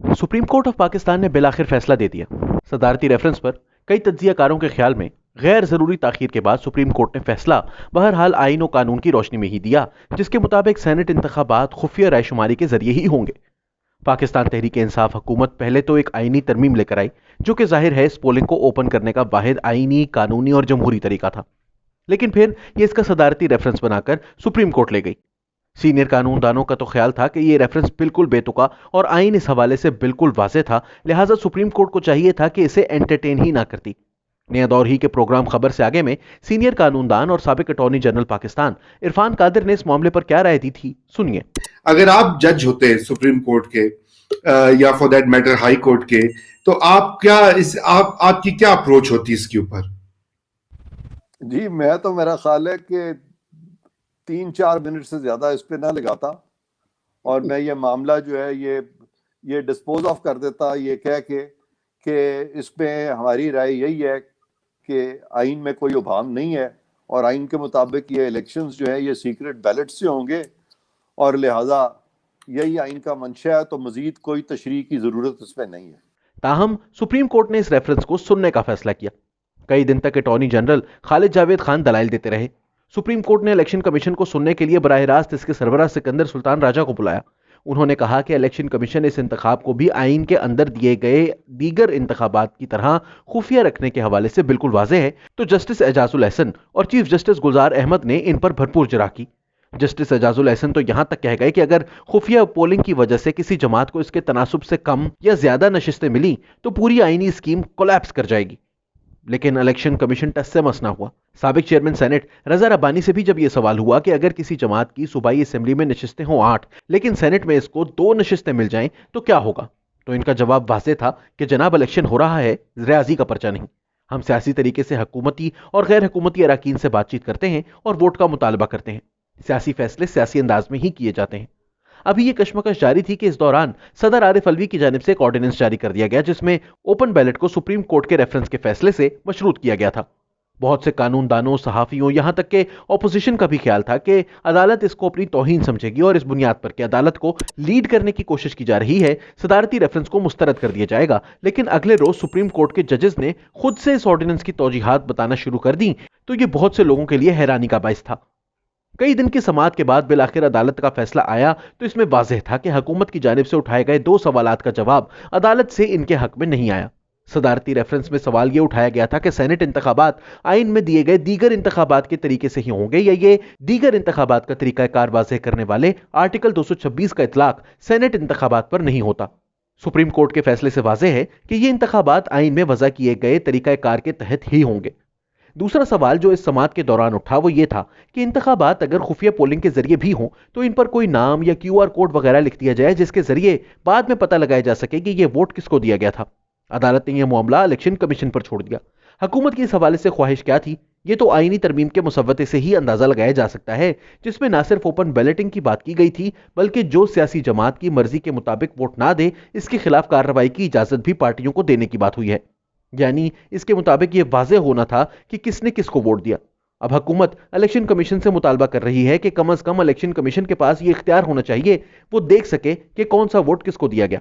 Supreme court of Pakistan ने बिलाखिर फैसला दे दिया। सदारती रेफरेंस पर कई तज्जियाकारों के ख्याल में गैर जरूरी ताखीर के बाद सुप्रीम कोर्ट ने फैसला बहरहाल आईन और कानून की रोशनी में ही दिया, जिसके मुताबिक सेनेट इंतखाबात खुफिया रायशुमारी के जरिए ही होंगे। पाकिस्तान तहरीक इंसाफ हुकूमत पहले तो एक आईनी तरमीम लेकर आई, जो कि जाहिर है इस पोलिंग को ओपन करने का वाहिद आईनी, कानूनी और जमहूरी तरीका था। लेकिन फिर ये इसका सदारती रेफरेंस बनाकर सुप्रीम कोर्ट ले गई। सीनियर कानूनदानों का तो ख्याल था कि ये रेफरेंस बिल्कुल बेतुका और आईन इस हवाले से बिल्कुल वाज़ेह था, लिहाजा सुप्रीम कोर्ट को चाहिए था कि इसे एंटरटेन ही ना करती। नया दौर ही के प्रोग्राम खबर से आगे में सीनियर कानूनदान और साबिक अटॉर्नी जनरल पाकिस्तान इरफान कादिर ने इस मामले पर क्या राय दी थी, सुनिए। अगर आप जज होते सुप्रीम कोर्ट के या for that matter high court के, तो आप क्या आपकी क्या अप्रोच होती इसके ऊपर? जी, मैं तो, मेरा ख्याल है कि 3-4 मिनट से ज्यादा इस पे ना लगाता और मैं ये मामला जो है ये डिस्पोज ऑफ कर देता, ये कह के कि इस पे हमारी राय यही है कि आइन में कोई उभाम नहीं है और आइन के मुताबिक ये इलेक्शंस जो है ये सीक्रेट बैलेट से होंगे और लिहाजा यही आइन का मंशा है, तो मजीद कोई तशरीह की जरूरत इसमें नहीं है। ताहम सुप्रीम कोर्ट ने इस रेफरेंस को सुनने का फैसला किया। कई दिन तक अटॉर्नी जनरल खालिद जावेद खान दलाइल देते रहे। सुप्रीम कोर्ट ने इलेक्शन कमीशन को सुनने के लिए बराह रास्त इसके सरबराह सिकंदर सुल्तान राजा को बुलाया। उन्होंने कहा कि इलेक्शन कमीशन इस इंतखाब को भी आइन के अंदर दिए गए दीगर इंतखाबात की तरह खुफिया रखने के हवाले से बिल्कुल वाज़ेह है, तो जस्टिस एजाजुल एहसन और चीफ जस्टिस गुलजार अहमद ने इन पर भरपूर जरा की। जस्टिस एजाजुल एहसन तो यहां तक कह गए कि अगर खुफिया पोलिंग की वजह से किसी जमात को इसके तनासुब से कम या ज्यादा नशिस्तें मिली तो पूरी आईनी स्कीम कोलैप्स कर जाएगी। लेकिन इलेक्शन कमीशन टस से मस ना हुआ। साबिक चेयरमैन सेनेट रजा रब्बानी से भी जब यह सवाल हुआ कि अगर किसी जमात की सूबाई असेंबली में नशिस्तें हों 8, लेकिन सेनेट में इसको 2 नशिस्तें मिल जाएं तो क्या होगा, तो इनका जवाब वाज़ेह था कि जनाब इलेक्शन हो रहा है, रियाजी का पर्चा नहीं। हम सियासी तरीके से हुकूमती और गैर हुकूमती अराकीन से बातचीत करते हैं और वोट का मुतालबा करते हैं। सियासी फैसले सियासी अंदाज में ही किए जाते हैं। अभी ये कशमकश जारी थी कि इस दौरान सदर आरिफ अलवी की जानिब से एक ऑर्डिनेंस जारी कर दिया गया, जिसमें ओपन बैलेट को सुप्रीम कोर्ट के रेफरेंस के फैसले से मशरूत किया गया था। बहुत से कानूनदानों, सहाफियों, यहां तक के ऑपोजिशन का भी ख्याल था कि अदालत इसको अपनी तौहीन समझेगी और इस बुनियाद पर कि अदालत को लीड करने की कोशिश की जा रही है, सदारती रेफरेंस को मुस्तरद कर दिया जाएगा। लेकिन अगले रोज सुप्रीम कोर्ट के जजेस ने खुद से इस ऑर्डिनेंस की तौजीहात बताना शुरू कर दी, तो ये बहुत से लोगों के लिए हैरानी का बाइस था। कई दिन की समाअत के बाद बिलाखिर अदालत का फैसला आया तो इसमें वाज़ेह था कि हुकूमत की जानिब से उठाए गए 2 सवालात का जवाब अदालत से इनके हक में नहीं आया। सदारती रेफरेंस में सवाल यह उठाया गया था कि सेनेट इंतखाबात आइन में दिए गए दीगर इंतखाबात के तरीके से ही होंगे या ये दीगर इंतखाबात का तरीकाकार वाज़ेह करने वाले आर्टिकल 226 का इतलाक सेनेट इंतखाबात पर नहीं होता। सुप्रीम कोर्ट के फैसले से वाज़ेह है कि ये इंतखाबात आइन में वज़ा किए गए तरीकाकार के तहत ही होंगे। दूसरा सवाल जो इस समाअत के दौरान उठा वो ये था कि इंतखाबात अगर खुफिया पोलिंग के जरिए भी हों तो इन पर कोई नाम या QR कोड वगैरह लिख दिया जाए, जिसके जरिए बाद में पता लगाया जा सके कि यह वोट किसको दिया गया था। अदालत ने यह मामला इलेक्शन कमीशन पर छोड़ दिया। हुकूमत की इस हवाले से ख्वाहिश क्या थी, ये तो आईनी तरमीम के मुसव्वते से ही अंदाजा लगाया जा सकता है, जिसमें ना सिर्फ ओपन बैलेटिंग की बात की गई थी, बल्कि जो सियासी जमात की मर्जी के मुताबिक वोट ना दे, इसके खिलाफ कार्रवाई की इजाजत भी पार्टियों को देने की बात हुई है। यानी इसके मुताबिक यह वाज़ेह होना था कि किसने किसको वोट दिया। अब हुकूमत इलेक्शन कमीशन से मुतालबा कर रही है कि कम अज कम इलेक्शन कमीशन के पास यह इख्तियार होना चाहिए, वो देख सके कि कौन सा वोट किसको दिया गया।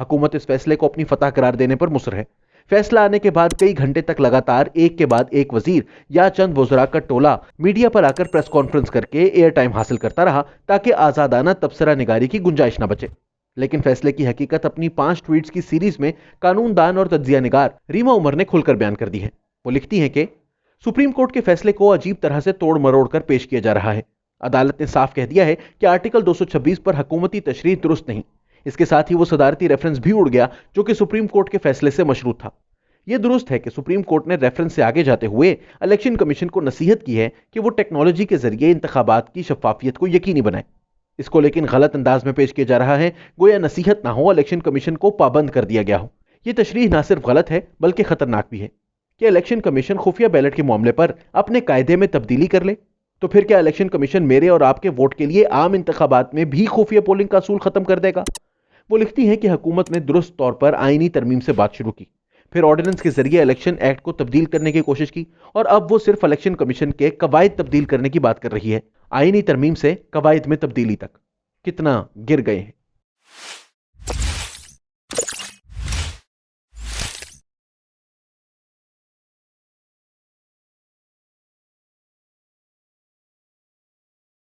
हुकूमत इस फैसले को अपनी फतह करार देने पर मुसर है। फैसला आने के बाद कई घंटे तक लगातार एक के बाद एक वजीर या चंद वज़रा का टोला मीडिया पर आकर प्रेस कॉन्फ्रेंस करके एयर टाइम हासिल करता रहा ताकि आजादाना तबसरा निगारी की गुंजाइश न बचे। लेकिन फैसले की हकीकत अपनी 5 ट्वीट्स की सीरीज में कानूनदान और तज्जिया निगार रीमा उमर ने खुलकर बयान कर दी है। वो लिखती हैं कि सुप्रीम कोर्ट के फैसले को अजीब तरह से तोड़ मरोड़ कर पेश किया जा रहा है। अदालत ने साफ कह दिया है कि आर्टिकल 226 पर हुकूमती तशरीह दुरुस्त नहीं। इसके साथ ही वो सदारती रेफरेंस भी उड़ गया जो कि सुप्रीम कोर्ट के फैसले से मशरूत था। यह दुरुस्त है कि सुप्रीम कोर्ट ने रेफरेंस से आगे जाते हुए इलेक्शन कमीशन को नसीहत की है कि वो टेक्नोलॉजी के जरिए इंतखाबात की शफाफियत को यकीनी बनाए। इसको लेकिन गलत अंदाज में पेश किया जा रहा है, गोया नसीहत ना हो, इलेक्शन कमीशन को पाबंद कर दिया गया हो। यह तशरीह ना सिर्फ गलत है बल्कि खतरनाक भी है कि इलेक्शन कमीशन खुफिया बैलेट के मामले पर अपने कायदे में तब्दीली कर ले, तो फिर क्या इलेक्शन कमीशन मेरे और आपके वोट के लिए आम इंतखाबात में भी खुफिया पोलिंग का असूल खत्म कर देगा। वो लिखती है कि हुकूमत ने दुरुस्त तौर पर आईनी तरमीम से बात शुरू की, फिर ऑर्डिनेंस के जरिए इलेक्शन एक्ट को तब्दील करने की कोशिश की और अब वो सिर्फ इलेक्शन कमीशन के कवायद तब्दील करने की बात कर रही है। आईनी तरमीम से कवायद में तब्दीली तक कितना गिर गए हैं।